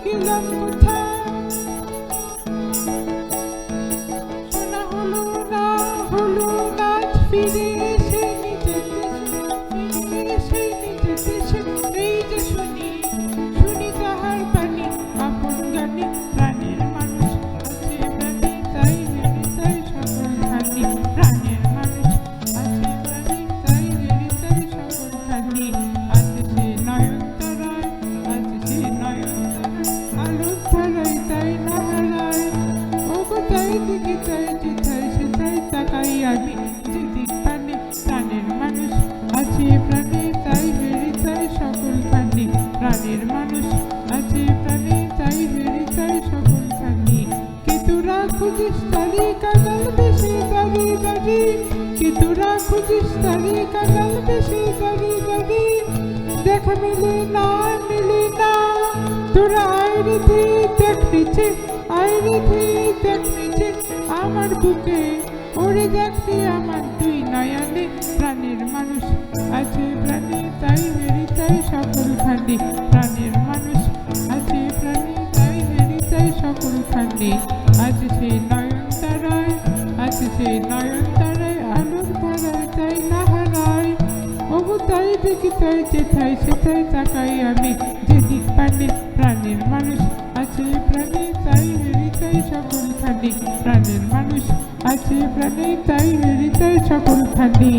গেলাম কোথায়, শোনা হলো না ফিরে এসে নিজের দেশে এই যে শুনি তাহার বাণী আপন গানে প্রাণের মানুষ আছে প্রাণী তাই হেরে তাই সকল খানি প্রাণের মানুষ আছে প্রাণী তাই হেরে তাই সকল খানি আছে সে নয়নতারায় আলোর ধারায় তাই না হারায় ও কোথায় দিকে তাই যেথায় সেথায় তাকাই আমি যেদিক পানে প্রাণের মানুষ আছে প্রাণে তাই হেরে তাই সকল খানি প্রাণের মানুষ আছে প্রাণে তাই হেরে তাই সকল খানি কে তোরা খুঁজিস তারি কাঙাল বেশে দাঁড়ি কে তোরা খুঁজিস তারি কাঙাল বেশে দাঁড়ি দেখা মিলে না তোরা আইরিথি দেখ নিচে আমার বুকে ওরে দেখছি আমার তুই নয়নে প্রাণের মানুষ আছে প্রাণে তাই হেরি তাই সকল খানি প্রাণের মানুষ আছে প্রাণে তাই হেরি তাই সকল খানি আছে সেই নয়নতারায় আলোর ধারায় তাই না হারায় ওগো তাই দেখি তাই যেথায় সেথায় তাকাই আমি যেদিক পানে প্রাণের মানুষ আছে প্রাণে তাই হেরি তাই সকল খানি প্রাণের মানুষ আছে প্রাণে তাই হেরি তাই সকল খানি।